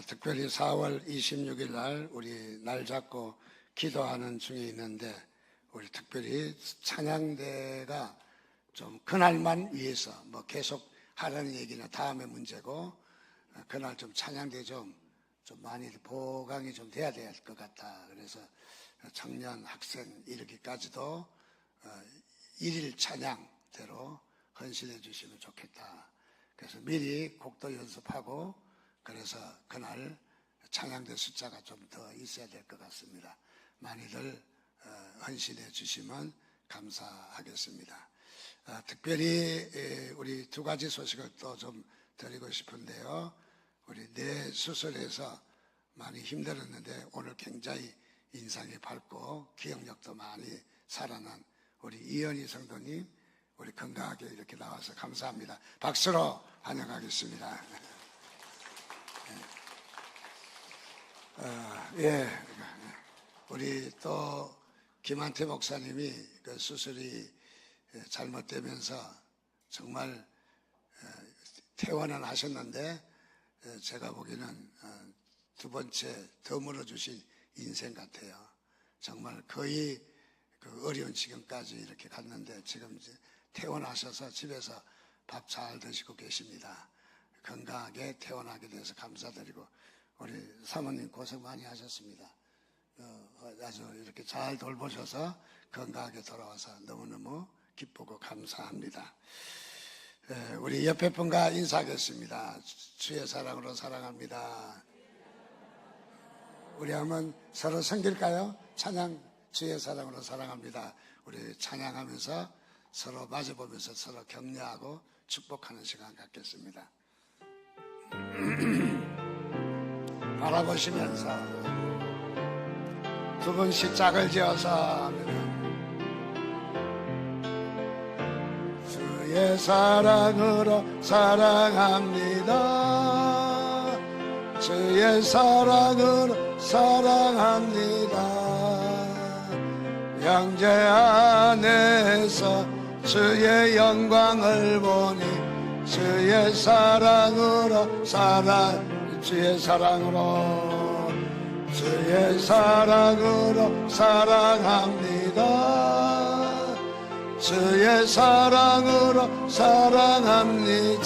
특별히 4월 26일 날 우리 날 잡고 기도하는 중에 있는데, 우리 특별히 찬양대가 좀 그날만 위해서 뭐 계속 하라는 얘기는 다음에 문제고, 그날 좀 찬양대 좀 많이 보강이 좀 돼야 될 것 같다. 그래서 청년 학생 이르기까지도 일일 찬양대로 헌신해 주시면 좋겠다. 그래서 미리 곡도 연습하고, 그래서 그날 찬양대 숫자가 좀 더 있어야 될 것 같습니다. 많이들 헌신해 주시면 감사하겠습니다. 특별히 우리 두 가지 소식을 또 좀 드리고 싶은데요. 우리 뇌 수술해서 많이 힘들었는데 오늘 굉장히 인상이 밝고 기억력도 많이 살아난 우리 이현희 성도님, 우리 건강하게 이렇게 나와서 감사합니다. 박수로 환영하겠습니다. 우리 또 김한태 목사님이 그 수술이 잘못되면서 정말 퇴원은 하셨는데, 제가 보기에는 두 번째 더 물어주신 인생 같아요. 정말 거의 그 어려운 지경까지 이렇게 갔는데 지금 이제 퇴원하셔서 집에서 밥 잘 드시고 계십니다. 건강하게 퇴원하게 돼서 감사드리고, 우리 사모님 고생 많이 하셨습니다. 아주 이렇게 잘 돌보셔서 건강하게 돌아와서 너무너무 기쁘고 감사합니다. 우리 옆에 분과 인사하겠습니다. 주의 사랑으로 사랑합니다. 우리 한번 서로 섬길까요? 찬양, 주의 사랑으로 사랑합니다. 우리 찬양하면서 서로 마주보면서 서로 격려하고 축복하는 시간 갖겠습니다. 바라보시면서 두 분씩 짝을 지어서 주의 사랑으로 사랑합니다. 주의 사랑으로 사랑합니다. 형제 안에서 주의 영광을 보니 주의 사랑으로 주의 사랑으로 사랑합니다. 주의 사랑으로 사랑합니다.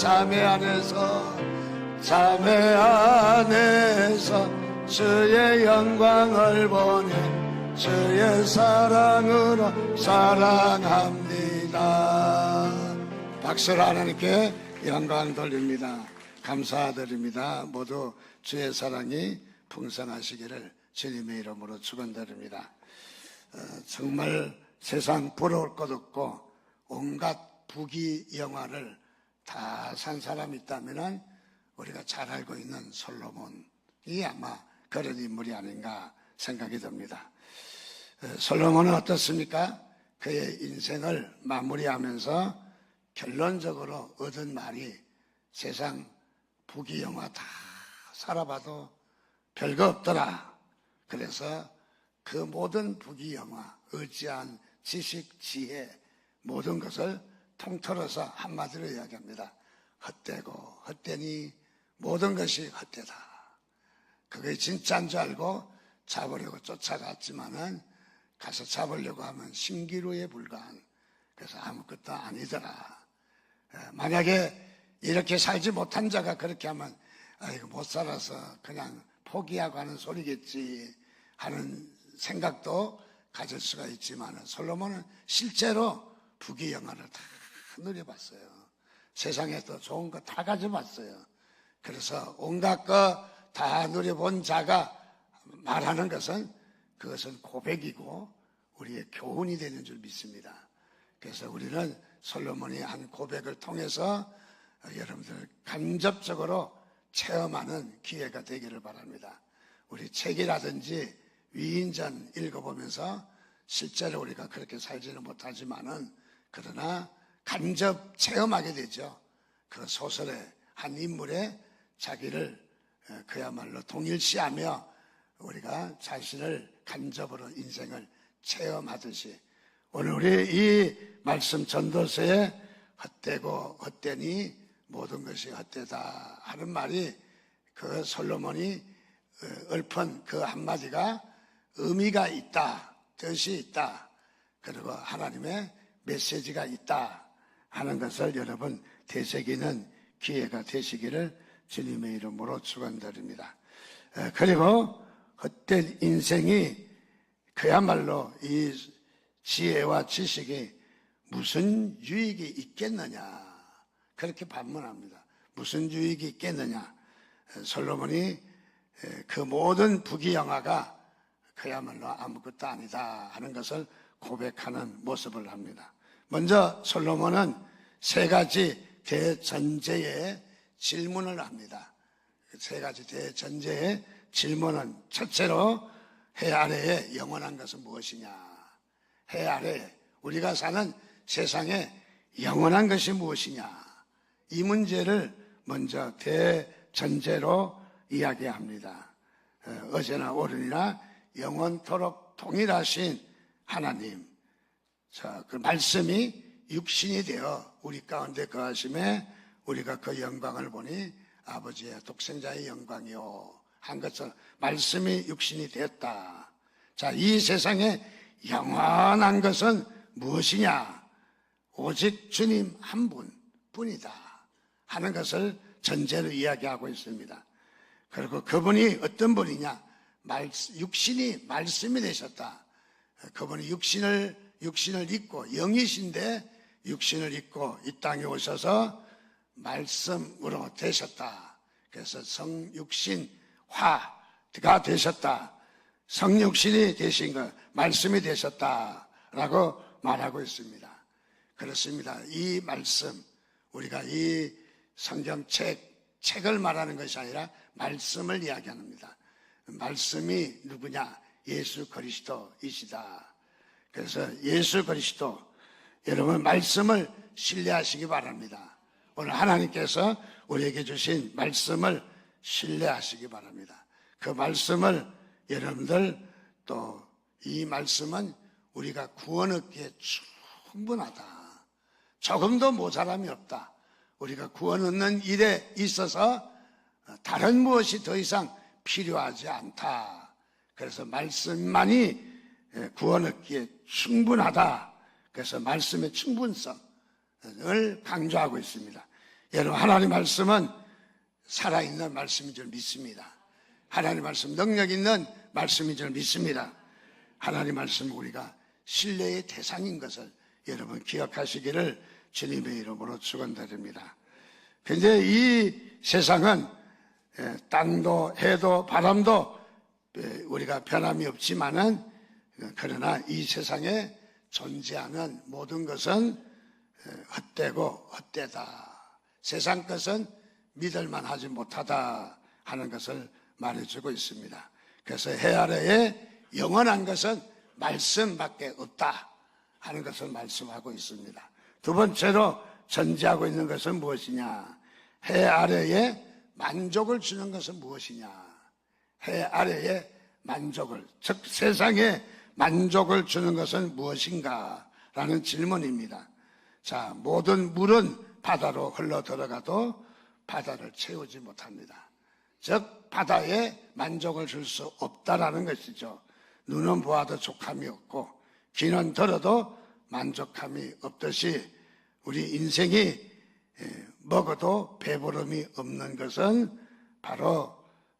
자매 안에서 주의 영광을 보니 주의 사랑으로 사랑합니다. 박수로 하나님께 영광 돌립니다. 감사드립니다. 모두 주의 사랑이 풍성하시기를 주님의 이름으로 축원드립니다. 정말 세상 부러울 것 없고 온갖 부귀영화를 다 산 사람이 있다면 우리가 잘 알고 있는 솔로몬이 아마 그런 인물이 아닌가 생각이 듭니다. 솔로몬은 어떻습니까? 그의 인생을 마무리하면서 결론적으로 얻은 말이 세상 부귀영화 다 살아봐도 별거 없더라. 그래서 그 모든 부귀영화, 어찌한 지식, 지혜, 모든 것을 통틀어서 한마디로 이야기합니다. 헛되고 헛되니 모든 것이 헛되다. 그게 진짜인 줄 알고 잡으려고 쫓아갔지만은 가서 잡으려고 하면 신기루에 불과한, 그래서 아무것도 아니더라. 만약에 이렇게 살지 못한 자가 그렇게 하면 이거 못 살아서 그냥 포기하고 하는 소리겠지 하는 생각도 가질 수가 있지만, 솔로몬은 실제로 부귀영화를 다 누려봤어요. 세상에 또 좋은 거 다 가져봤어요. 그래서 온갖 거 다 누려본 자가 말하는 것은 그것은 고백이고 우리의 교훈이 되는 줄 믿습니다. 그래서 우리는 솔로몬이 한 고백을 통해서 여러분들 간접적으로 체험하는 기회가 되기를 바랍니다. 우리 책이라든지 위인전 읽어보면서 실제로 우리가 그렇게 살지는 못하지만은 그러나 간접 체험하게 되죠. 그 소설의 한 인물의 자기를 그야말로 동일시하며 우리가 자신을 간접으로 인생을 체험하듯이, 오늘 우리 이 말씀 전도서에 헛되고 헛되니 모든 것이 헛되다 하는 말이 그 솔로몬이 읊은 그 한마디가 의미가 있다, 뜻이 있다, 그리고 하나님의 메시지가 있다 하는 것을 여러분 되새기는 기회가 되시기를 주님의 이름으로 축원드립니다. 그리고 헛된 인생이 그야말로 이 지혜와 지식이 무슨 유익이 있겠느냐, 그렇게 반문합니다. 무슨 유익이 있겠느냐. 솔로몬이 그 모든 부귀영화가 그야말로 아무것도 아니다 하는 것을 고백하는 모습을 합니다. 먼저 솔로몬은 세 가지 대전제의 질문을 합니다. 세 가지 대전제의 질문은, 첫째로 해 아래에 영원한 것은 무엇이냐. 해 아래 우리가 사는 세상에 영원한 것이 무엇이냐, 이 문제를 먼저 대전제로 이야기합니다. 어제나 오늘이나 영원토록 동일하신 하나님, 그 말씀이 육신이 되어 우리 가운데 거하심에 우리가 그 영광을 보니 아버지의 독생자의 영광이요 한 것처럼 말씀이 육신이 되었다. 자, 이 세상에 영원한 것은 무엇이냐? 오직 주님 한 분뿐이다 하는 것을 전제로 이야기하고 있습니다. 그리고 그분이 어떤 분이냐? 육신이 말씀이 되셨다. 그분이 육신을 입고 영이신데 육신을 입고 이 땅에 오셔서 말씀으로 되셨다. 그래서 성육신화가 되셨다. 성육신이 되신 것, 말씀이 되셨다라고 말하고 있습니다. 그렇습니다. 이 말씀, 우리가 이 성경책을 말하는 것이 아니라 말씀을 이야기합니다. 말씀이 누구냐? 예수 그리스도이시다. 그래서 예수 그리스도, 여러분 말씀을 신뢰하시기 바랍니다. 오늘 하나님께서 우리에게 주신 말씀을 신뢰하시기 바랍니다. 그 말씀을 여러분들, 또 이 말씀은 우리가 구원 얻기에 충분하다. 조금도 모자람이 없다. 우리가 구원 얻는 일에 있어서 다른 무엇이 더 이상 필요하지 않다. 그래서 말씀만이 구원 얻기에 충분하다. 그래서 말씀의 충분성을 강조하고 있습니다. 여러분, 하나님 말씀은 살아있는 말씀인 줄 믿습니다. 하나님 말씀 능력 있는 말씀인 줄 믿습니다. 하나님 말씀 우리가 신뢰의 대상인 것을 여러분 기억하시기를 주님의 이름으로 축원드립니다. 근데 이 세상은 땅도 해도 바람도 우리가 변함이 없지만은, 그러나 이 세상에 존재하는 모든 것은 헛되고 헛되다. 세상 것은 믿을만 하지 못하다 하는 것을 말해주고 있습니다. 그래서 해 아래에 영원한 것은 말씀밖에 없다 하는 것을 말씀하고 있습니다. 두 번째로 전제하고 있는 것은 무엇이냐? 해 아래에 만족을 주는 것은 무엇이냐? 해 아래에 만족을, 즉 세상에 만족을 주는 것은 무엇인가? 라는 질문입니다. 자, 모든 물은 바다로 흘러 들어가도 바다를 채우지 못합니다. 즉 바다에 만족을 줄 수 없다라는 것이죠. 눈은 보아도 족함이 없고 귀는 들어도 만족함이 없듯이 우리 인생이 먹어도 배부름이 없는 것은 바로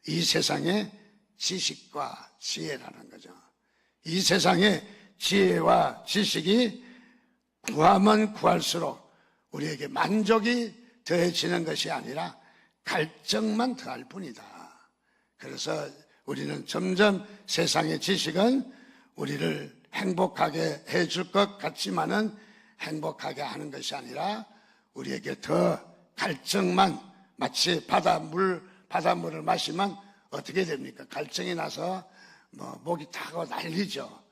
이 세상의 지식과 지혜라는 거죠. 이 세상의 지혜와 지식이 구하면 구할수록 우리에게 만족이 더해지는 것이 아니라 갈증만 더할 뿐이다. 그래서 우리는 점점 세상의 지식은 우리를 행복하게 해줄 것 같지만은 행복하게 하는 것이 아니라 우리에게 더 갈증만, 마치 바닷물을 마시면 어떻게 됩니까? 갈증이 나서 목이 타고 난리죠.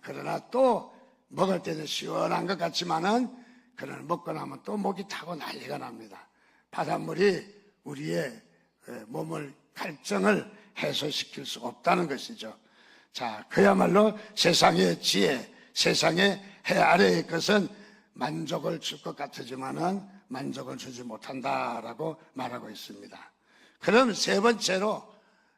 그러나 또 먹을 때는 시원한 것 같지만은 그러나 먹고 나면 또 목이 타고 난리가 납니다. 바닷물이 우리의 몸을, 갈증을 해소시킬 수 없다는 것이죠. 자, 그야말로 세상의 지혜, 세상의 해 아래의 것은 만족을 줄 것 같지만은 만족을 주지 못한다라고 말하고 있습니다. 그럼 세 번째로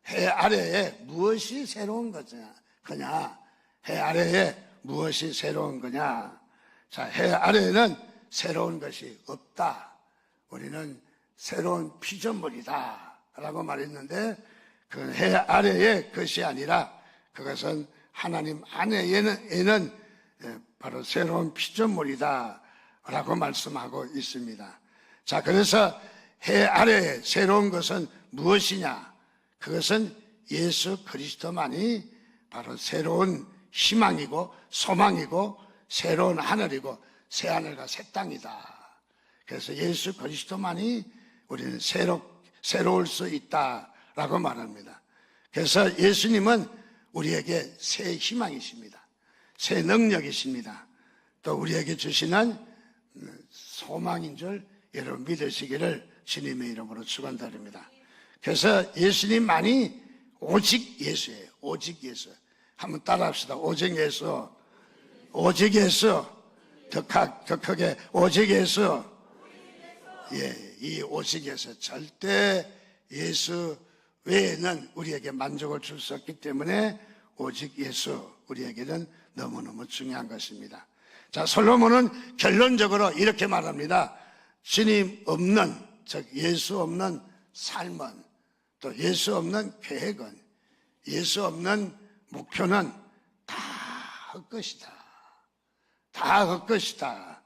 해 아래에 무엇이 새로운 거냐? 해 아래에 무엇이 새로운 거냐? 자, 해 아래에는 새로운 것이 없다. 우리는 새로운 피조물이다 라고 말했는데, 그 해 아래의 것이 아니라 그것은 하나님 안에는 바로 새로운 피조물이다 라고 말씀하고 있습니다. 자, 그래서 해 아래의 새로운 것은 무엇이냐? 그것은 예수 그리스도만이 바로 새로운 희망이고 소망이고 새로운 하늘이고 새 하늘과 새 땅이다. 그래서 예수 그리스도만이 우리는 새로울 수 있다라고 말합니다. 그래서 예수님은 우리에게 새 희망이십니다. 새 능력이십니다. 또 우리에게 주시는 소망인 줄 여러분 믿으시기를 주님의 이름으로 축원드립니다. 그래서 예수님만이 오직 예수예요. 오직 예수. 한번 따라합시다. 오직 예수. 오직 예수. 더 크게 오직 예수. 예, 이 오직 예수. 절대 예수 외에는 우리에게 만족을 줄 수 없기 때문에 오직 예수, 우리에게는 너무너무 중요한 것입니다. 자, 솔로몬은 결론적으로 이렇게 말합니다. 주님 없는, 즉 예수 없는 삶은, 또 예수 없는 계획은, 예수 없는 목표는 다 헛것이다. 다 헛것이다.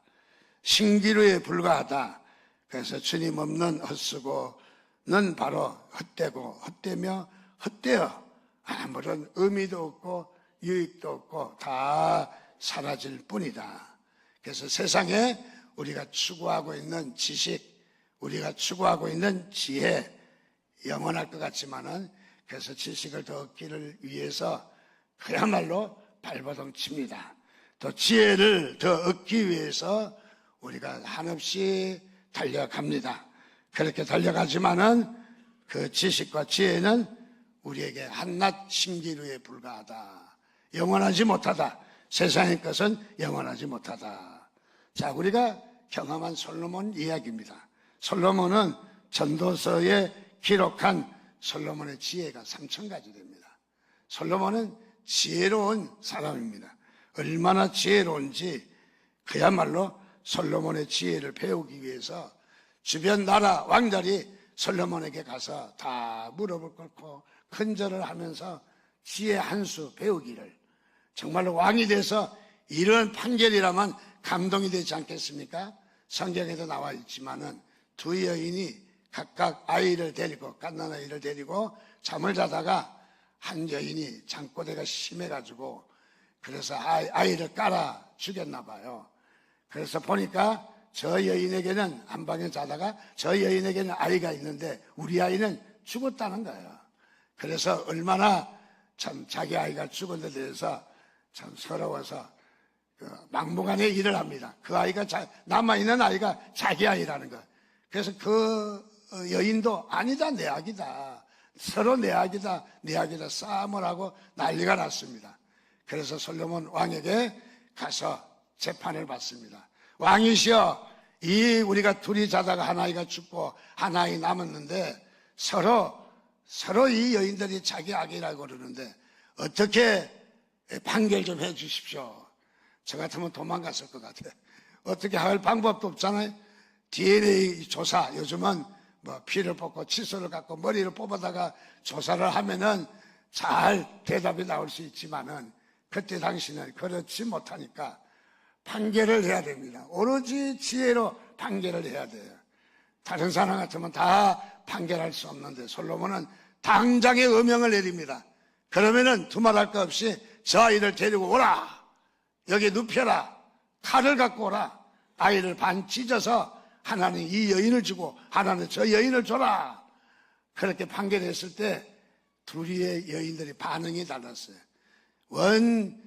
신기루에 불과하다. 그래서 주님 없는 헛수고는 바로 헛되고, 헛되며 헛되어 아무런 의미도 없고 유익도 없고 다 사라질 뿐이다. 그래서 세상에 우리가 추구하고 있는 지식, 우리가 추구하고 있는 지혜, 영원할 것 같지만은, 그래서 지식을 더 얻기를 위해서 그야말로 발버둥 칩니다. 또 지혜를 더 얻기 위해서 우리가 한없이 달려갑니다. 그렇게 달려가지만은 그 지식과 지혜는 우리에게 한낱 신기루에 불과하다. 영원하지 못하다. 세상의 것은 영원하지 못하다. 자, 우리가 경험한 솔로몬 이야기입니다. 솔로몬은 전도서에 기록한 솔로몬의 지혜가 3,000가지 됩니다. 솔로몬은 지혜로운 사람입니다. 얼마나 지혜로운지 그야말로 솔로몬의 지혜를 배우기 위해서 주변 나라 왕들이 솔로몬에게 가서 다 무릎을 꿇고 큰절을 하면서 지혜 한 수 배우기를, 정말로 왕이 돼서 이런 판결이라면 감동이 되지 않겠습니까? 성경에도 나와 있지만은 두 여인이 각각 아이를 데리고, 갓난아이를 데리고 잠을 자다가 한 여인이 잠꼬대가 심해가지고 그래서 아이를 깔아 죽였나 봐요. 그래서 보니까 저 여인에게는 안방에 자다가 저 여인에게는 아이가 있는데 우리 아이는 죽었다는 거예요. 그래서 얼마나 참 자기 아이가 죽은 데 대해서 참 서러워서 막무가내 일을 합니다. 그 아이가 남아있는 아이가 자기 아이라는 거. 그래서 그 여인도 아니다, 내 아기다, 서로 내 아기다, 내 아기다 싸움을 하고 난리가 났습니다. 그래서 솔로몬 왕에게 가서 재판을 받습니다. 왕이시여, 이 우리가 둘이 자다가 한 아이가 죽고 한 아이 남았는데 서로 이 여인들이 자기 아기라고 그러는데 어떻게 판결 좀 해 주십시오. 저 같으면 도망갔을 것 같아요. 어떻게 할 방법도 없잖아요. DNA 조사, 요즘은 뭐 피를 뽑고 칫솔을 갖고 머리를 뽑아다가 조사를 하면은 잘 대답이 나올 수 있지만은 그때 당시는 그렇지 못하니까 판결을 해야 됩니다. 오로지 지혜로 판결을 해야 돼요. 다른 사람 같으면 다 판결할 수 없는데 솔로몬은 당장의 어명을 내립니다. 그러면은 두말할 것 없이 저 아이를 데리고 오라. 여기 눕혀라. 칼을 갖고 오라. 아이를 반 찢어서 하나는 이 여인을 주고 하나는 저 여인을 줘라. 그렇게 판결했을 때 둘의 여인들이 반응이 달랐어요. 원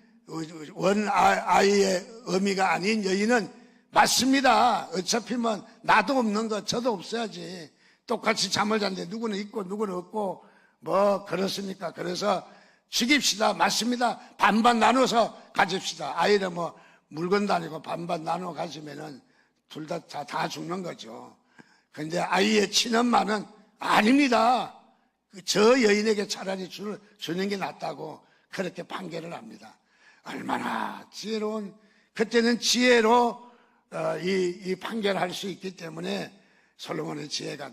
아이의 의미가 아닌 여인은 맞습니다. 어차피 뭐 나도 없는 거 저도 없어야지. 똑같이 잠을 잤는데 누구는 있고 누구는 없고 뭐 그렇습니까? 그래서 죽입시다. 맞습니다. 반반 나눠서 가집시다. 아이를 뭐 물건도 아니고 반반 나눠 가지면은 둘 다 죽는 거죠. 근데 아이의 친엄마는 아닙니다. 저 여인에게 차라리 주는 게 낫다고 그렇게 판결을 합니다. 얼마나 지혜로운, 그때는 지혜로 이 판결할 수 있기 때문에 솔로몬의 지혜가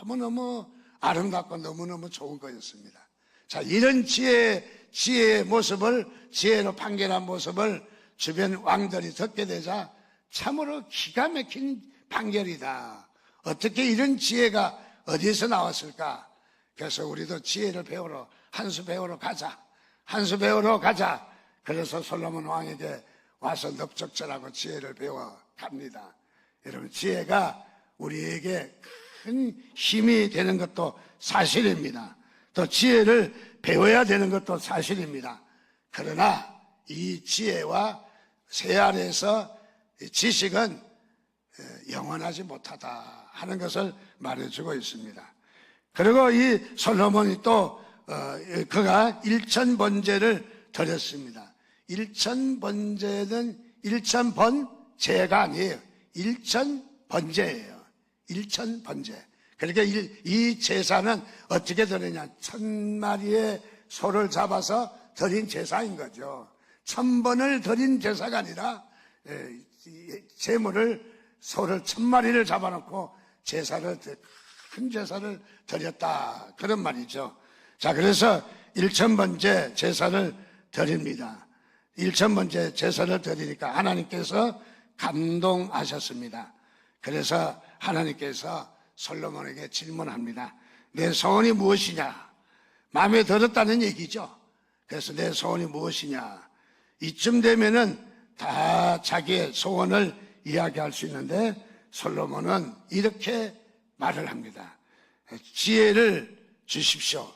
너무너무 아름답고 너무너무 좋은 거였습니다. 자, 이런 지혜의 모습을, 지혜로 판결한 모습을 주변 왕들이 듣게 되자 참으로 기가 막힌 판결이다. 어떻게 이런 지혜가 어디서 나왔을까? 그래서 우리도 지혜를 배우러, 한 수 배우러 가자. 한 수 배우러 가자. 그래서 솔로몬 왕에게 와서 넙적절하고 지혜를 배워 갑니다. 여러분, 지혜가 우리에게 큰 힘이 되는 것도 사실입니다. 또 지혜를 배워야 되는 것도 사실입니다. 그러나 이 지혜와 새 아래에서 지식은 영원하지 못하다 하는 것을 말해주고 있습니다. 그리고 이 솔로몬이 또 그가 1000번제를 드렸습니다. 1000번제는 1000번제가 아니에요. 1000번제예요. 1000번제. 그러니까 이 제사는 어떻게 드리냐? 1000마리의 소를 잡아서 드린 제사인 거죠. 1000번을 드린 제사가 아니라 제물을, 소를 1000마리를 잡아놓고 큰 제사를 드렸다, 그런 말이죠. 자, 그래서 1000번째 제사를 드립니다. 1000번째 제사를 드리니까 하나님께서 감동하셨습니다. 그래서 하나님께서 솔로몬에게 질문합니다. 내 소원이 무엇이냐? 마음에 들었다는 얘기죠. 그래서 내 소원이 무엇이냐? 이쯤 되면은 다 자기의 소원을 이야기할 수 있는데 솔로몬은 이렇게 말을 합니다. 지혜를 주십시오.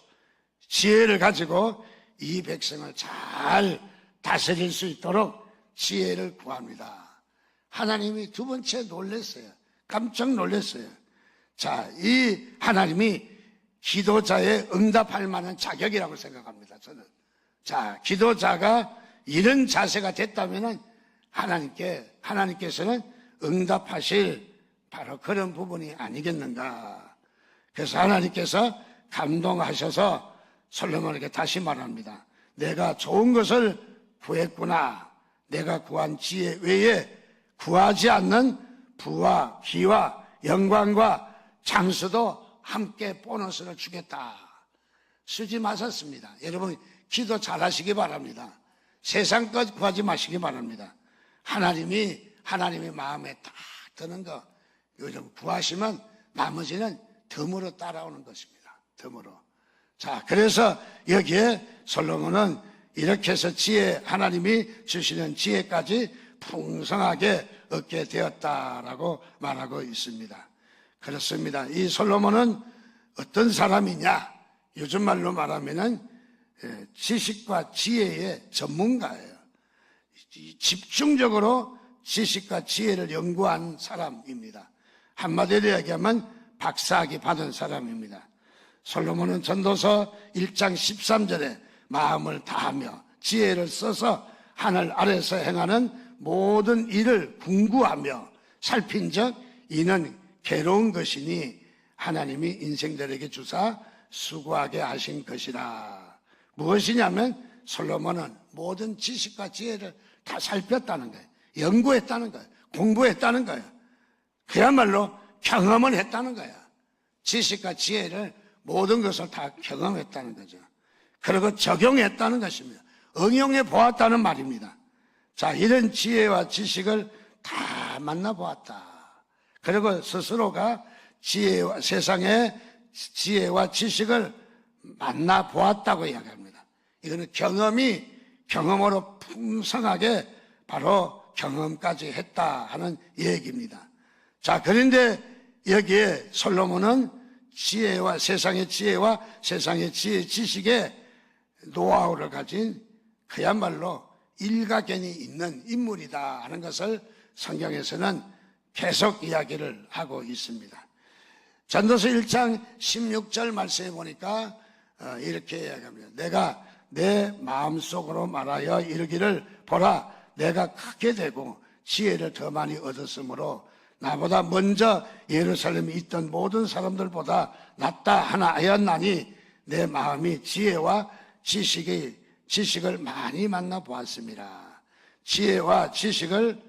지혜를 가지고 이 백성을 잘 다스릴 수 있도록 지혜를 구합니다. 하나님이 두 번째 놀랐어요. 깜짝 놀랐어요. 자, 이 하나님이 기도자의 응답할 만한 자격이라고 생각합니다, 저는. 자, 기도자가 이런 자세가 됐다면은 하나님께서는 응답하실 바로 그런 부분이 아니겠는가. 그래서 하나님께서 감동하셔서 솔로몬에게 다시 말합니다. 내가 좋은 것을 구했구나. 내가 구한 지혜 외에 구하지 않는 부와 기와 영광과 장수도 함께 보너스를 주겠다. 쓰지 마셨습니다. 여러분, 기도 잘하시기 바랍니다. 세상 것 구하지 마시기 바랍니다. 하나님이 마음에 딱 드는 거 여러분 구하시면 나머지는 덤으로 따라오는 것입니다. 덤으로. 자, 그래서 여기에 솔로몬은 이렇게 해서 하나님이 주시는 지혜까지 풍성하게 얻게 되었다라고 말하고 있습니다. 그렇습니다. 이 솔로몬은 어떤 사람이냐? 요즘 말로 말하면은 지식과 지혜의 전문가예요. 집중적으로 지식과 지혜를 연구한 사람입니다. 한마디로 얘기하면 박사학위 받은 사람입니다. 솔로몬은 전도서 1장 13절에 마음을 다하며 지혜를 써서 하늘 아래서 행하는 모든 일을 궁구하며 살핀적 이는 괴로운 것이니 하나님이 인생들에게 주사 수고하게 하신 것이라. 무엇이냐면 솔로몬은 모든 지식과 지혜를 다 살폈다는 거예요. 연구했다는 거예요. 공부했다는 거예요. 그야말로 경험을 했다는 거예요. 지식과 지혜를 모든 것을 다 경험했다는 거죠. 그리고 적용했다는 것입니다. 응용해 보았다는 말입니다. 자, 이런 지혜와 지식을 다 만나보았다. 그리고 스스로가 세상의 지혜와 지식을 만나보았다고 이야기합니다. 이거는 경험으로 풍성하게 바로 경험까지 했다 하는 얘기입니다. 자, 그런데 여기에 솔로몬은 세상의 지혜와 세상의 지식의 노하우를 가진 그야말로 일가견이 있는 인물이다 하는 것을 성경에서는 계속 이야기를 하고 있습니다. 전도서 1장 16절 말씀에 보니까 이렇게 이야기합니다. 내가 내 마음속으로 말하여 이르기를 보라, 내가 크게 되고 지혜를 더 많이 얻었으므로 나보다 먼저 예루살렘에 있던 모든 사람들보다 낫다 하나 하였나니 내 마음이 지혜와 지식을 많이 만나 보았습니다. 지혜와 지식을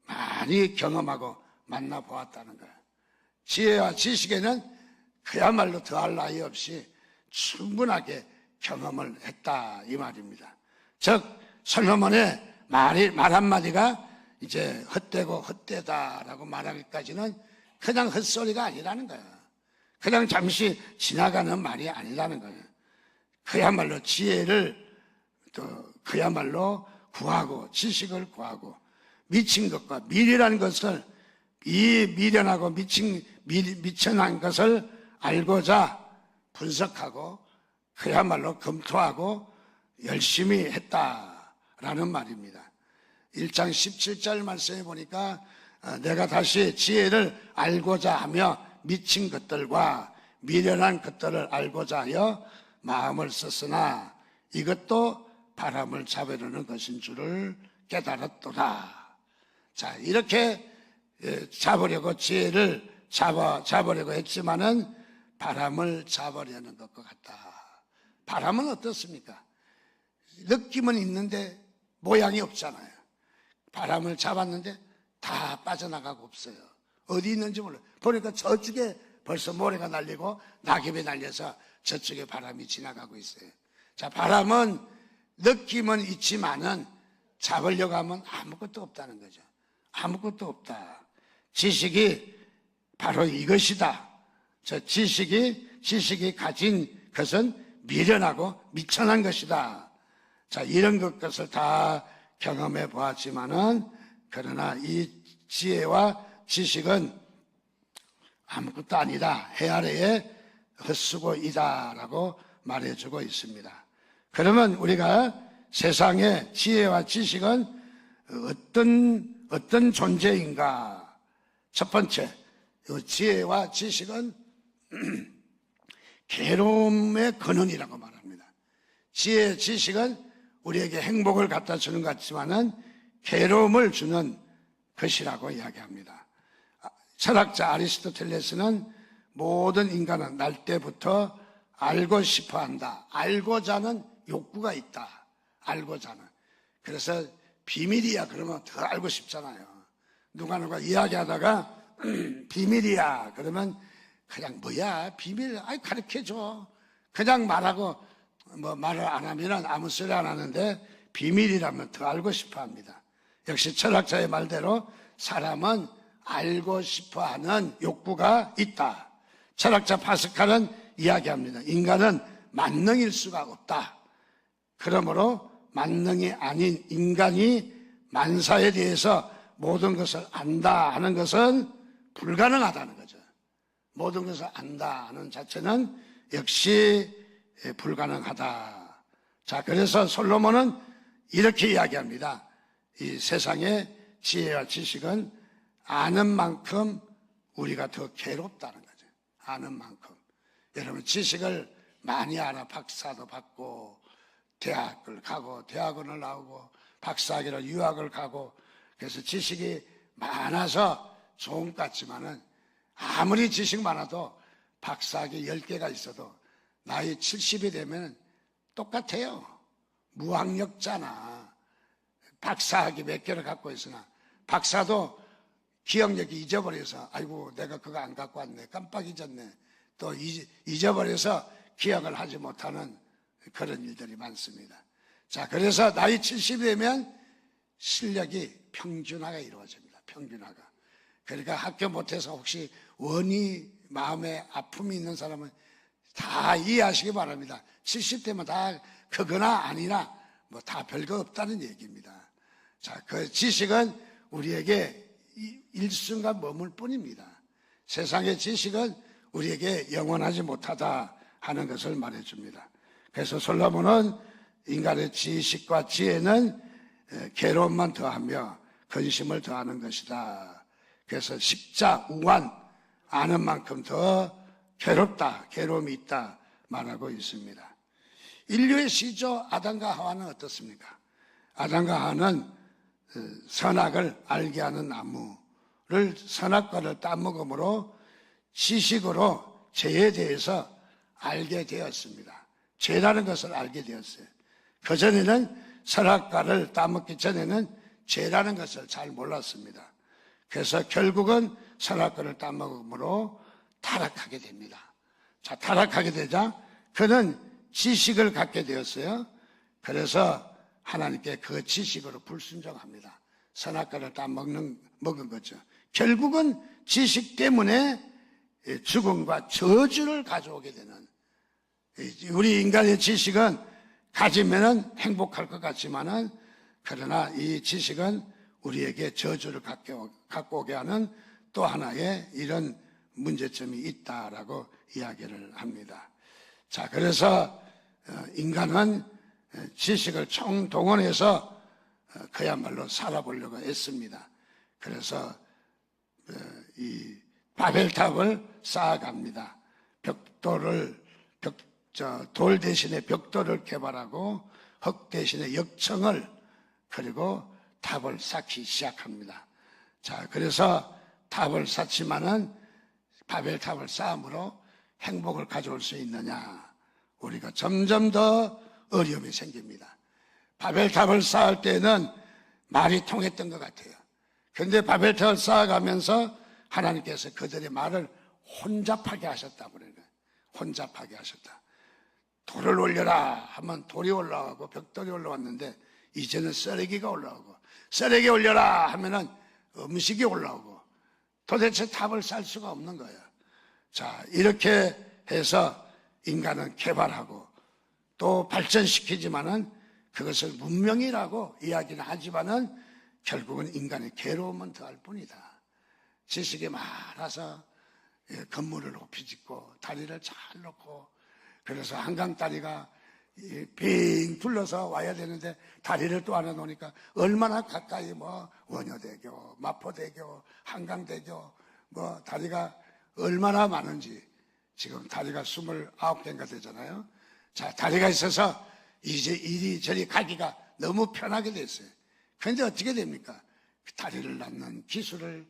많이 경험하고 만나 보았다는 거예요. 지혜와 지식에는 그야말로 더할 나위 없이 충분하게 경험을 했다 이 말입니다. 즉 솔로몬의 말 한마디가 이제 헛되고 헛되다라고 말하기까지는 그냥 헛소리가 아니라는 거예요. 그냥 잠시 지나가는 말이 아니라는 거예요. 그야말로 지혜를 또 그야말로 구하고 지식을 구하고 미친 것과 미련한 것을 이 미련하고 미천한 것을 알고자 분석하고 그야말로 검토하고 열심히 했다라는 말입니다. 1장 17절 말씀해 보니까 내가 다시 지혜를 알고자 하며 미친 것들과 미련한 것들을 알고자 하여 마음을 썼으나 이것도 바람을 잡으려는 것인 줄을 깨달았도다. 자, 이렇게 잡으려고 지혜를 잡으려고 했지만은 바람을 잡으려는 것과 같다. 바람은 어떻습니까? 느낌은 있는데 모양이 없잖아요. 바람을 잡았는데 다 빠져나가고 없어요. 어디 있는지 몰라요. 보니까 저쪽에 벌써 모래가 날리고 낙엽이 날려서 저쪽에 바람이 지나가고 있어요. 자, 바람은 느낌은 있지만은 잡으려고 하면 아무것도 없다는 거죠. 아무것도 없다. 지식이 바로 이것이다. 저 지식이 가진 것은 미련하고 미천한 것이다. 자, 이런 것을 다 경험해 보았지만은 그러나 이 지혜와 지식은 아무것도 아니다. 해 아래의 헛수고이다라고 말해주고 있습니다. 그러면 우리가 세상의 지혜와 지식은 어떤 존재인가? 첫 번째, 지혜와 지식은 괴로움의 근원이라고 말합니다. 지혜, 지식은 우리에게 행복을 갖다 주는 것 같지만은 괴로움을 주는 것이라고 이야기합니다. 철학자 아리스토텔레스는 모든 인간은 날 때부터 알고 싶어 한다. 알고자 하는 욕구가 있다. 알고자 하는. 그래서 비밀이야 그러면 더 알고 싶잖아요. 누가 이야기하다가 비밀이야 그러면 그냥 뭐야 비밀 가르쳐줘. 그냥 말하고 뭐 말을 안 하면 아무 소리 안 하는데 비밀이라면 더 알고 싶어 합니다. 역시 철학자의 말대로 사람은 알고 싶어 하는 욕구가 있다. 철학자 파스칼은 이야기합니다. 인간은 만능일 수가 없다. 그러므로 만능이 아닌 인간이 만사에 대해서 모든 것을 안다 하는 것은 불가능하다는 거죠. 모든 것을 안다 하는 자체는 역시 불가능하다. 자, 그래서 솔로몬은 이렇게 이야기합니다. 이 세상의 지혜와 지식은 아는 만큼 우리가 더 괴롭다는 거죠. 아는 만큼. 여러분 지식을 많이 알아 박사도 받고 대학을 가고 대학원을 나오고 박사학위로 유학을 가고 그래서 지식이 많아서 좋은 것 같지만은 아무리 지식 많아도 박사학위 10개가 있어도 나이 70이 되면 똑같아요. 무학력자나 박사학위 몇 개를 갖고 있으나 박사도 기억력이 잊어버려서 아이고 내가 그거 안 갖고 왔네 깜빡 잊었네 또 잊어버려서 기억을 하지 못하는 그런 일들이 많습니다. 자, 그래서 나이 70이 되면 실력이 평준화가 이루어집니다. 평준화가. 그러니까 학교 못해서 혹시 원이 마음에 아픔이 있는 사람은 다 이해하시기 바랍니다. 70대면 다 그거나 아니나 뭐 다 별거 없다는 얘기입니다. 자, 그 지식은 우리에게 일순간 머물 뿐입니다. 세상의 지식은 우리에게 영원하지 못하다 하는 것을 말해줍니다. 그래서 솔로몬은 인간의 지식과 지혜는 괴로움만 더하며 근심을 더하는 것이다. 그래서 식자, 우환, 아는 만큼 더 괴롭다, 괴로움이 있다 말하고 있습니다. 인류의 시조 아담과 하와는 어떻습니까? 아담과 하와는 선악을 알게 하는 나무를 선악과를 따먹음으로 지식으로 죄에 대해서 알게 되었습니다. 죄라는 것을 알게 되었어요. 그전에는 선악과를 따먹기 전에는 죄라는 것을 잘 몰랐습니다. 그래서 결국은 선악과를 따먹음으로 타락하게 됩니다. 자, 타락하게 되자 그는 지식을 갖게 되었어요. 그래서 하나님께 그 지식으로 불순종합니다. 선악과를 먹은 거죠. 결국은 지식 때문에 죽음과 저주를 가져오게 되는, 우리 인간의 지식은 가지면은 행복할 것 같지만은, 그러나 이 지식은 우리에게 저주를 갖고 오게 하는 또 하나의 이런 문제점이 있다라고 이야기를 합니다. 자, 그래서 인간은 지식을 총동원해서 그야말로 살아보려고 했습니다. 그래서 이 바벨탑을 쌓아갑니다. 돌 대신에 벽돌을 개발하고 흙 대신에 역청을, 그리고 탑을 쌓기 시작합니다. 자, 그래서 탑을 쌓지만은 바벨탑을 쌓음으로 행복을 가져올 수 있느냐? 우리가 점점 더 어려움이 생깁니다. 바벨탑을 쌓을 때는 말이 통했던 것 같아요. 그런데 바벨탑을 쌓아가면서 하나님께서 그들의 말을 혼잡하게 하셨다 그래요. 혼잡하게 하셨다. 돌을 올려라 하면 돌이 올라가고 벽돌이 올라왔는데 이제는 쓰레기가 올라오고, 쓰레기 올려라 하면은 음식이 올라오고, 도대체 탑을 쌓을 수가 없는 거예요. 자, 이렇게 해서 인간은 개발하고 또 발전시키지만은 그것을 문명이라고 이야기는 하지만은 결국은 인간의 괴로움은 더할 뿐이다. 지식이 많아서 건물을 높이 짓고 다리를 잘 놓고, 그래서 한강 다리가 빙 둘러서 와야 되는데 다리를 또 하나 놓으니까 얼마나 가까이 원효대교, 마포대교, 한강대교 다리가 얼마나 많은지. 지금 다리가 29개인가 되잖아요. 자, 다리가 있어서 이제 이리저리 가기가 너무 편하게 됐어요. 그런데 어떻게 됩니까? 다리를 낳는 기술을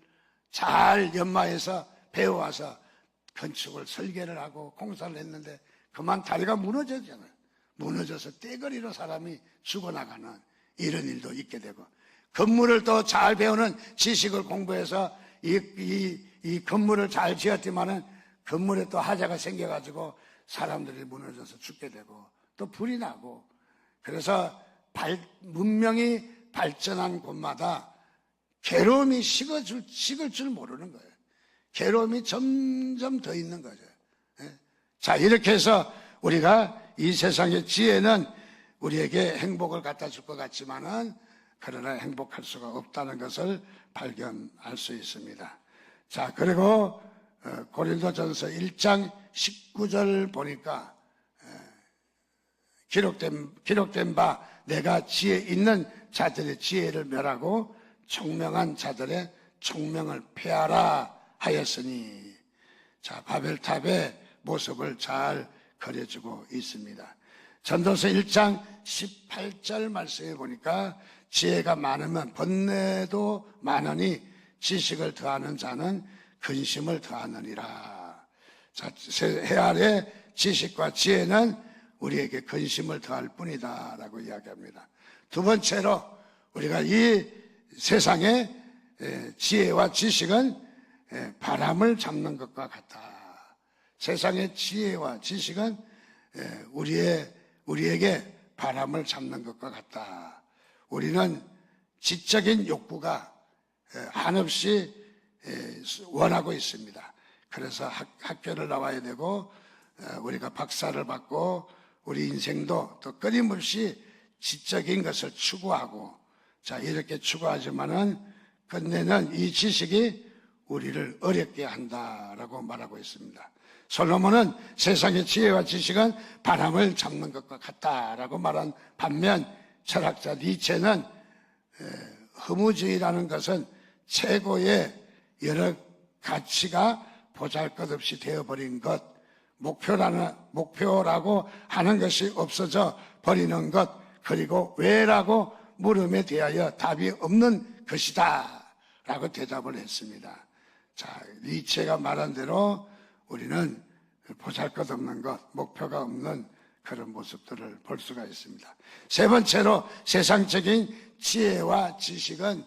잘 연마해서 배워와서 건축을 설계를 하고 공사를 했는데 그만 다리가 무너졌잖아요. 무너져서 떼거리로 사람이 죽어나가는 이런 일도 있게 되고, 건물을 또 잘 배우는 지식을 공부해서 이 건물을 잘 지었지만은 건물에 또 하자가 생겨가지고 사람들이 무너져서 죽게 되고 또 불이 나고, 그래서 문명이 발전한 곳마다 괴로움이 식을 줄 모르는 거예요. 괴로움이 점점 더 있는 거죠. 자, 이렇게 해서 우리가 이 세상의 지혜는 우리에게 행복을 갖다 줄 것 같지만은 그러나 행복할 수가 없다는 것을 발견할 수 있습니다. 자, 그리고 고린도전서 1장 19절 보니까 기록된 바 내가 지혜 있는 자들의 지혜를 멸하고 총명한 자들의 총명을 폐하라 하였으니, 자, 바벨탑의 모습을 잘 그려주고 있습니다. 전도서 1장 18절 말씀에 보니까 지혜가 많으면 번뇌도 많으니 지식을 더하는 자는 근심을 더하느니라. 자, 해 아래 지식과 지혜는 우리에게 근심을 더할 뿐이다 라고 이야기합니다. 두 번째로 우리가 이 세상의 지혜와 지식은 바람을 잡는 것과 같다. 세상의 지혜와 지식은 우리에게 바람을 잡는 것과 같다. 우리는 지적인 욕구가 한없이 원하고 있습니다. 그래서 학교를 나와야 되고 우리가 박사를 받고 우리 인생도 또 끊임없이 지적인 것을 추구하고, 자, 이렇게 추구하지만은 끝내는 이 지식이 우리를 어렵게 한다라고 말하고 있습니다. 솔로몬은 세상의 지혜와 지식은 바람을 잡는 것과 같다라고 말한 반면 철학자 니체는 허무주의라는 것은 최고의 여러 가치가 보잘것없이 되어버린 것, 목표라고 하는 것이 없어져 버리는 것, 그리고 왜라고 물음에 대하여 답이 없는 것이다 라고 대답을 했습니다. 자, 니체가 말한 대로 우리는 보잘것없는 것, 목표가 없는 그런 모습들을 볼 수가 있습니다. 세 번째로 세상적인 지혜와 지식은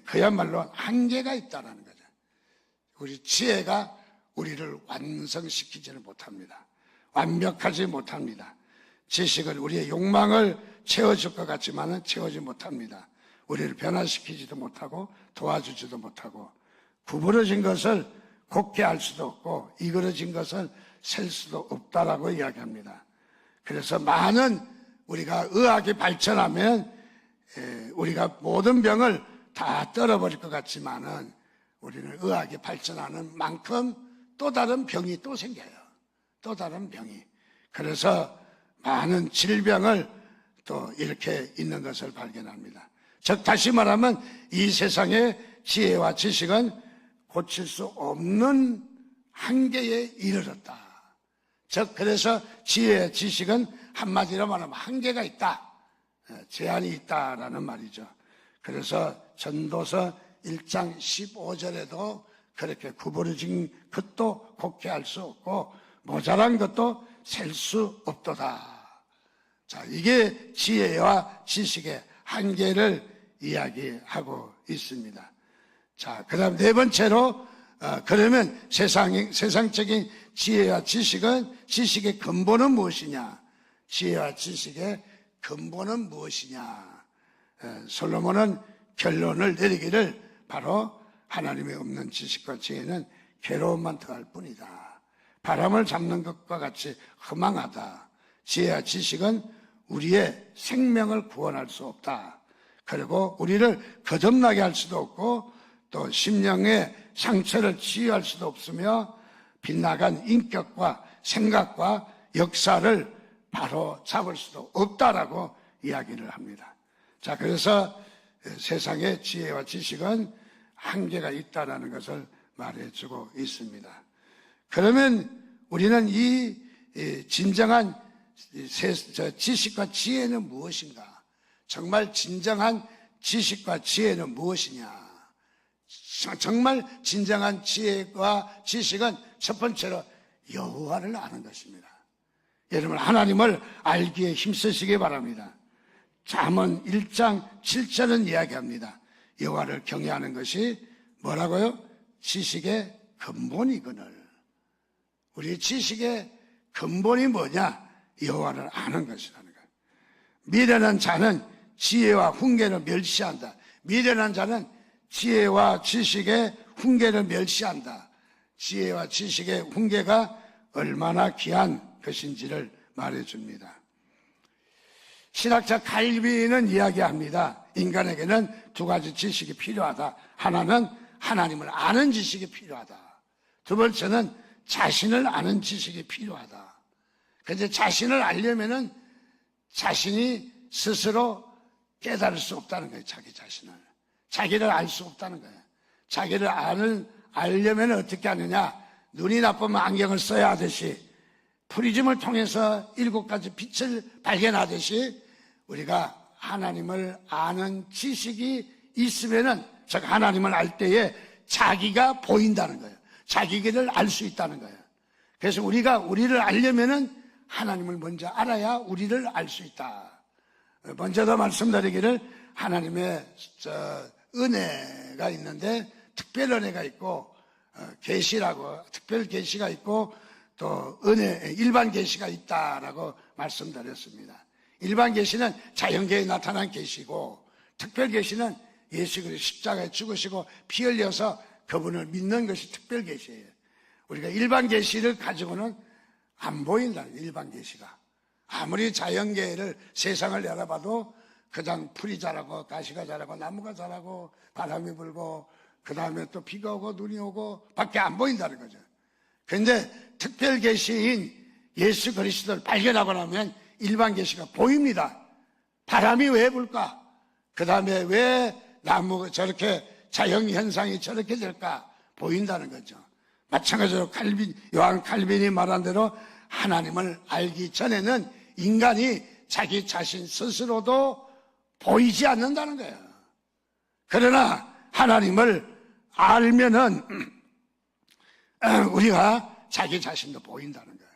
그야말로 한계가 있다는 거죠. 우리 지혜가 우리를 완성시키지는 못합니다. 완벽하지 못합니다. 지식은 우리의 욕망을 채워줄 것 같지만은 채우지 못합니다. 우리를 변화시키지도 못하고 도와주지도 못하고 구부러진 것을 곱게 할 수도 없고 이그러진 것을 셀 수도 없다라고 이야기합니다. 그래서 많은 우리가 의학이 발전하면 우리가 모든 병을 다 떨어버릴 것 같지만은 우리는 의학이 발전하는 만큼 또 다른 병이 또 생겨요. 또 다른 병이. 그래서 많은 질병을 또 이렇게 있는 것을 발견합니다. 즉 다시 말하면 이 세상의 지혜와 지식은 고칠 수 없는 한계에 이르렀다. 즉 그래서 지혜와 지식은 한마디로 말하면 한계가 있다. 제한이 있다라는 말이죠. 그래서 전도서 1장 15절에도 그렇게 구부러진 것도 곱게 할 수 없고 모자란 것도 셀 수 없도다. 자, 이게 지혜와 지식의 한계를 이야기하고 있습니다. 자, 그 다음 네 번째로 그러면 세상적인 지혜와 지식은 지식의 근본은 무엇이냐? 지혜와 지식의 근본은 무엇이냐? 솔로몬은 결론을 내리기를 바로 하나님이 없는 지식과 지혜는 괴로움만 더할 뿐이다. 바람을 잡는 것과 같이 허망하다. 지혜와 지식은 우리의 생명을 구원할 수 없다. 그리고 우리를 거듭나게 할 수도 없고 또 심령의 상처를 치유할 수도 없으며 빗나간 인격과 생각과 역사를 바로 잡을 수도 없다라고 이야기를 합니다. 자, 그래서 세상의 지혜와 지식은 한계가 있다라는 것을 말해주고 있습니다. 그러면 우리는 이 진정한 지식과 지혜는 무엇인가? 정말 진정한 지식과 지혜는 무엇이냐? 정말 진정한 지혜와 지식은 첫 번째로 여호와를 아는 것입니다. 여러분 하나님을 알기에 힘쓰시기 바랍니다. 잠언 1장 7절은 이야기합니다. 여호와를 경외하는 것이 뭐라고요? 지식의 근본이거늘. 우리 지식의 근본이 뭐냐? 여호와를 아는 것이라는 거예요. 미련한 자는 지혜와 훈계를 멸시한다. 미련한 자는 지혜와 지식의 훈계를 멸시한다. 지혜와 지식의 훈계가 얼마나 귀한 것인지를 말해줍니다. 신학자 칼빈은 이야기합니다. 인간에게는 두 가지 지식이 필요하다. 하나는 하나님을 아는 지식이 필요하다. 두 번째는 자신을 아는 지식이 필요하다. 그런데 자신을 알려면은 자신이 스스로 깨달을 수 없다는 거예요. 자기 자신을. 자기를 알 수 없다는 거예요. 자기를 알려면 어떻게 하느냐? 눈이 나쁘면 안경을 써야 하듯이 프리즘을 통해서 7가지 빛을 발견하듯이 우리가 하나님을 아는 지식이 있으면은 즉 하나님을 알 때에 자기가 보인다는 거예요. 자기를 알 수 있다는 거예요. 그래서 우리가 우리를 알려면은 하나님을 먼저 알아야 우리를 알 수 있다. 먼저도 말씀드리기를 하나님의 은혜가 있는데 특별 은혜가 있고 계시라고 특별 계시가 있고 또 은혜 일반 계시가 있다라고 말씀드렸습니다. 일반 계시는 자연계에 나타난 계시고 특별 계시는 예수 그리스도 십자가에 죽으시고 피 흘려서 그분을 믿는 것이 특별 계시예요. 우리가 일반 계시를 가지고는 안 보인다. 일반 계시가 아무리 자연계를 세상을 내려봐도 그냥 풀이 자라고 가시가 자라고 나무가 자라고 바람이 불고 그 다음에 또 비가 오고 눈이 오고 밖에 안 보인다는 거죠. 그런데 특별 계시인 예수 그리스도를 발견하고 나면 일반 계시가 보입니다. 바람이 왜 불까? 그 다음에 왜 나무 저렇게 자연 현상이 저렇게 될까? 보인다는 거죠. 마찬가지로 요한 칼빈이 말한 대로 하나님을 알기 전에는 인간이 자기 자신 스스로도 보이지 않는다는 거예요. 그러나 하나님을 알면은 우리가 자기 자신도 보인다는 거예요.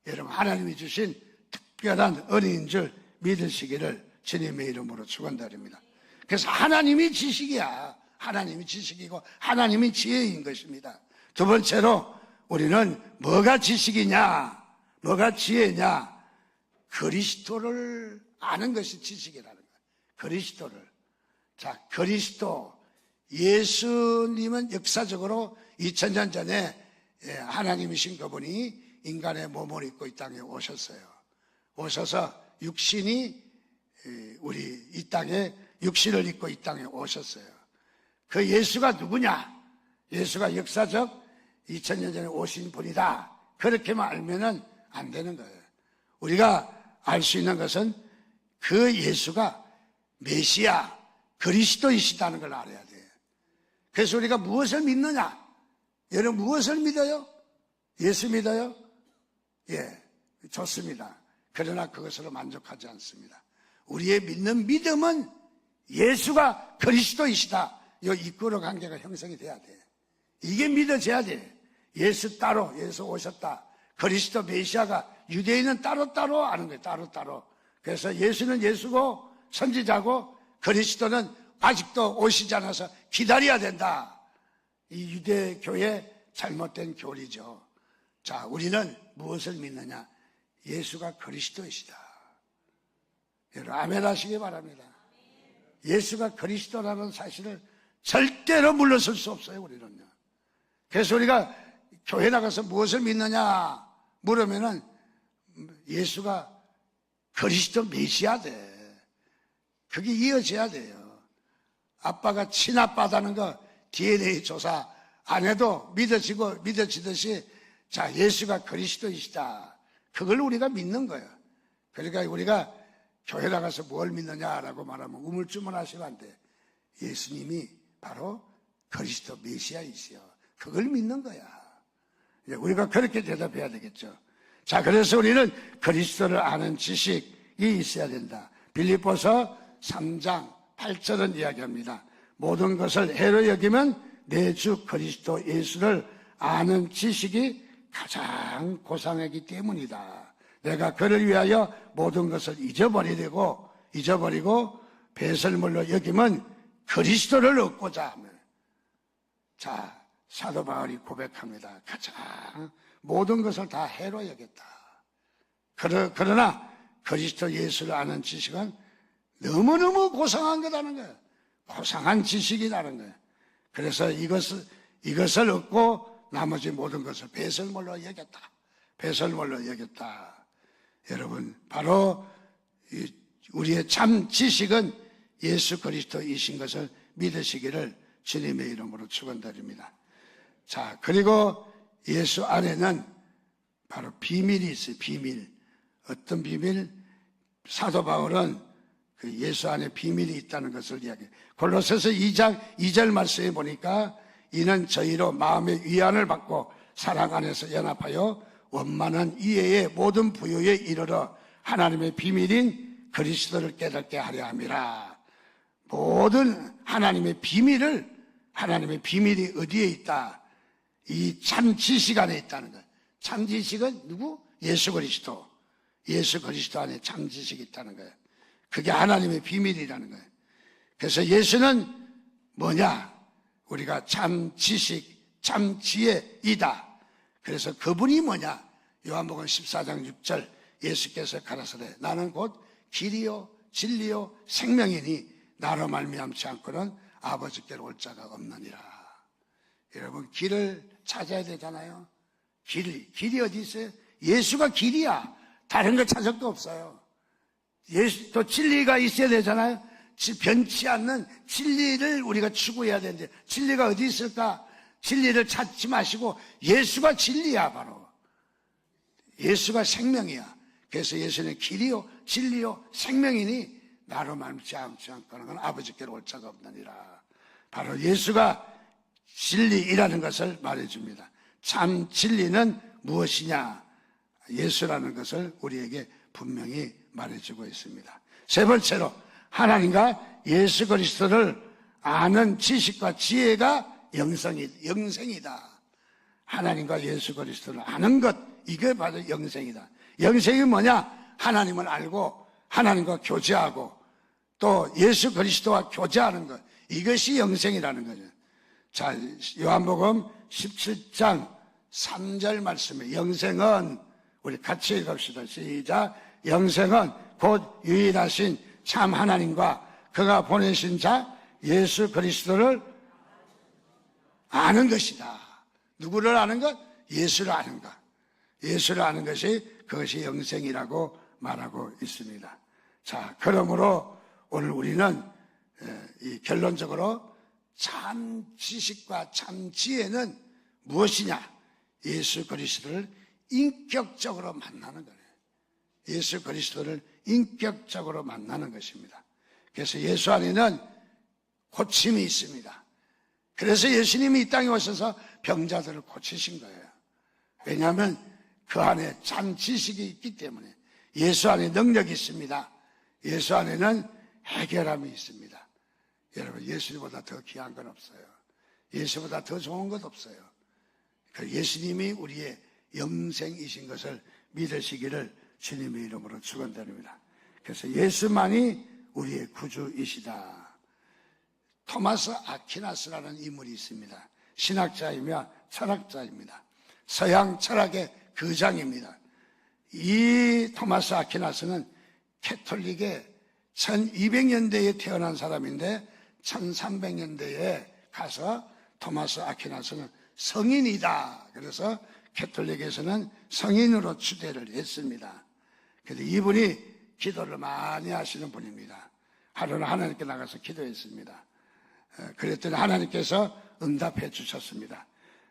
여러분, 하나님이 주신 특별한 은혜인 줄 믿으시기를 주님의 이름으로 축원드립니다. 그래서 하나님이 지식이야. 하나님이 지식이고 하나님이 지혜인 것입니다. 두 번째로 우리는 뭐가 지식이냐, 뭐가 지혜냐? 그리스도를 아는 것이 지식이라는 거예요. 그리스도를. 자, 그리스도, 예수님은 역사적으로 2000년 전에 하나님이신 그분이 인간의 몸을 입고 이 땅에 오셨어요. 오셔서 육신이 우리 이 땅에 육신을 입고 이 땅에 오셨어요. 그 예수가 누구냐? 예수가 역사적 2000년 전에 오신 분이다. 그렇게만 알면은 안 되는 거예요. 우리가 알 수 있는 것은 그 예수가 메시아, 그리스도이시다는 걸 알아야 돼요. 그래서 우리가 무엇을 믿느냐? 여러분, 무엇을 믿어요? 예수 믿어요? 예, 좋습니다. 그러나 그것으로 만족하지 않습니다. 우리의 믿는 믿음은 예수가 그리스도이시다. 이 이끌어 관계가 형성이 돼야 돼. 이게 믿어져야 돼. 예수 따로, 예수 오셨다. 그리스도 메시아가 유대인은 따로따로 아는 거예요. 따로따로. 그래서 예수는 예수고 선지자고 그리스도는 아직도 오시지 않아서 기다려야 된다. 이 유대교의 잘못된 교리죠. 자, 우리는 무엇을 믿느냐? 예수가 그리스도이시다. 여러분, 아멘 하시기 바랍니다. 예수가 그리스도라는 사실을 절대로 물러설 수 없어요, 우리는요. 그래서 우리가 교회 나가서 무엇을 믿느냐 물으면은 예수가 그리스도 메시아돼. 그게 이어져야 돼요. 아빠가 친아빠다는 거 DNA 조사 안 해도 믿어지듯이 자, 예수가 그리스도이시다. 그걸 우리가 믿는 거예요. 그러니까 우리가 교회 나가서 뭘 믿느냐라고 말하면 우물쭈물하시면 안 돼. 예수님이 바로 그리스도 메시아이시여. 그걸 믿는 거야. 우리가 그렇게 대답해야 되겠죠. 자, 그래서 우리는 그리스도를 아는 지식이 있어야 된다. 빌립보서 3장 8절은 이야기합니다. 모든 것을 해로 여기면 내 주 그리스도 예수를 아는 지식이 가장 고상하기 때문이다. 내가 그를 위하여 모든 것을 잊어버리고 배설물로 여기면 그리스도를 얻고자 하며. 자, 사도 바울이 고백합니다. 가장 모든 것을 다 해로 여겼다. 그러나 그리스도 예수를 아는 지식은 너무너무 고상한 거라는 거예요. 고상한 지식이라는 거예요. 그래서 이것을 얻고 나머지 모든 것을 배설물로 여겼다. 배설물로 여겼다. 여러분, 바로 우리의 참 지식은 예수 그리스도이신 것을 믿으시기를 주님의 이름으로 축원드립니다. 자, 그리고 예수 안에는 바로 비밀이 있어요. 비밀. 어떤 비밀? 사도 바울은 그 예수 안에 비밀이 있다는 것을 이야기해요. 골로새서 2장 2절 말씀에 보니까 이는 저희로 마음의 위안을 받고 사랑 안에서 연합하여 원만한 이해의 모든 부요에 이르러 하나님의 비밀인 그리스도를 깨닫게 하려 함이라. 모든 하나님의 비밀이 어디에 있다? 이 참 지식 안에 있다는 거예요. 참 지식은 누구? 예수 그리스도. 예수 그리스도 안에 참 지식이 있다는 거예요. 그게 하나님의 비밀이라는 거예요. 그래서 예수는 뭐냐? 우리가 참 지식, 참 지혜이다. 그래서 그분이 뭐냐? 요한복음 14장 6절 예수께서 가라사대 나는 곧 길이요 진리요 생명이니 나로 말미암지 않고는 아버지께로 올 자가 없느니라. 여러분, 길을 찾아야 되잖아요. 길이 어디 있어요? 예수가 길이야. 다른 거 찾을 거 없어요. 예수, 또 진리가 있어야 되잖아요. 변치 않는 진리를 우리가 추구해야 되는데 진리가 어디 있을까? 진리를 찾지 마시고 예수가 진리야. 바로 예수가 생명이야. 그래서 예수는 길이요 진리요 생명이니 나로 말미암지 않고는 아버지께로 올 자가 없느니라. 바로 예수가 진리이라는 것을 말해줍니다. 참 진리는 무엇이냐? 예수라는 것을 우리에게 분명히 말해주고 있습니다. 세 번째로 하나님과 예수 그리스도를 아는 지식과 지혜가 영생이다. 하나님과 예수 그리스도를 아는 것, 이게 바로 영생이다. 영생이 뭐냐? 하나님을 알고 하나님과 교제하고 또 예수 그리스도와 교제하는 것, 이것이 영생이라는 거죠. 자, 요한복음 17장 3절 말씀에 영생은, 우리 같이 읽읍시다. 시작. 영생은 곧 유일하신 참 하나님과 그가 보내신 자 예수 그리스도를 아는 것이다. 누구를 아는 것? 예수를 아는 것. 예수를 아는 것이, 그것이 영생이라고 말하고 있습니다. 자, 그러므로 오늘 우리는 이 결론적으로 참 지식과 참 지혜는 무엇이냐? 예수 그리스도를 인격적으로 만나는 거예요. 예수 그리스도를 인격적으로 만나는 것입니다. 그래서 예수 안에는 고침이 있습니다. 그래서 예수님이 이 땅에 오셔서 병자들을 고치신 거예요. 왜냐하면 그 안에 참 지식이 있기 때문에. 예수 안에 능력이 있습니다. 예수 안에는 해결함이 있습니다. 여러분, 예수님보다 더 귀한 건 없어요. 예수보다 더 좋은 것 없어요. 예수님이 우리의 영생이신 것을 믿으시기를 주님의 이름으로 축원드립니다. 그래서 예수만이 우리의 구주이시다. 토마스 아퀴나스라는 인물이 있습니다. 신학자이며 철학자입니다. 서양 철학의 거장입니다. 이 토마스 아퀴나스는 캐톨릭의 1200년대에 태어난 사람인데 1300년대에 가서 토마스 아퀴나스는 성인이다. 그래서 캐톨릭에서는 성인으로 추대를 했습니다. 그래서 이분이 기도를 많이 하시는 분입니다. 하루는 하나님께 나가서 기도했습니다. 그랬더니 하나님께서 응답해 주셨습니다.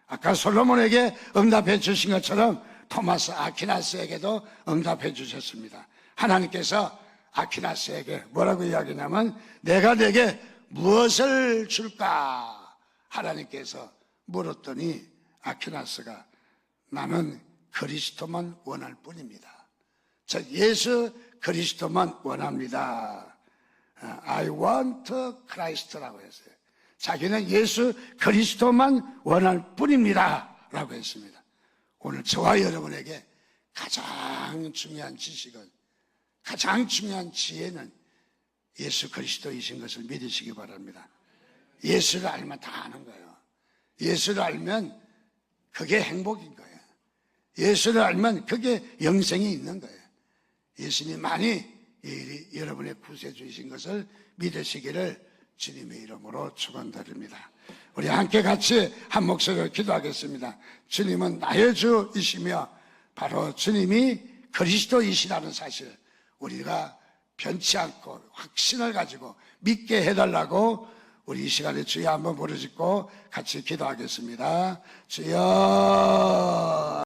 아까 솔로몬에게 응답해 주신 것처럼 토마스 아퀴나스에게도 응답해 주셨습니다. 하나님께서 아퀴나스에게 뭐라고 이야기냐면, 내가 내게 무엇을 줄까? 하나님께서 물었더니 아퀴나스가 나는 그리스도만 원할 뿐입니다. 즉 예수 그리스도만 원합니다. I want Christ라고 했어요. 자기는 예수 그리스도만 원할 뿐입니다 라고 했습니다. 오늘 저와 여러분에게 가장 중요한 지식은, 가장 중요한 지혜는 예수 그리스도이신 것을 믿으시기 바랍니다. 예수를 알면 다 아는 거예요. 예수를 알면 그게 행복인 거예요. 예수를 알면 그게 영생이 있는 거예요. 예수님만이 여러분의 구세주이신 것을 믿으시기를 주님의 이름으로 축원드립니다. 우리 함께 같이 한 목소리로 기도하겠습니다. 주님은 나의 주이시며 바로 주님이 그리스도이시라는 사실, 우리가 변치 않고 확신을 가지고 믿게 해달라고 우리 이 시간에 주여 한번 부르짖고 같이 기도하겠습니다. 주여.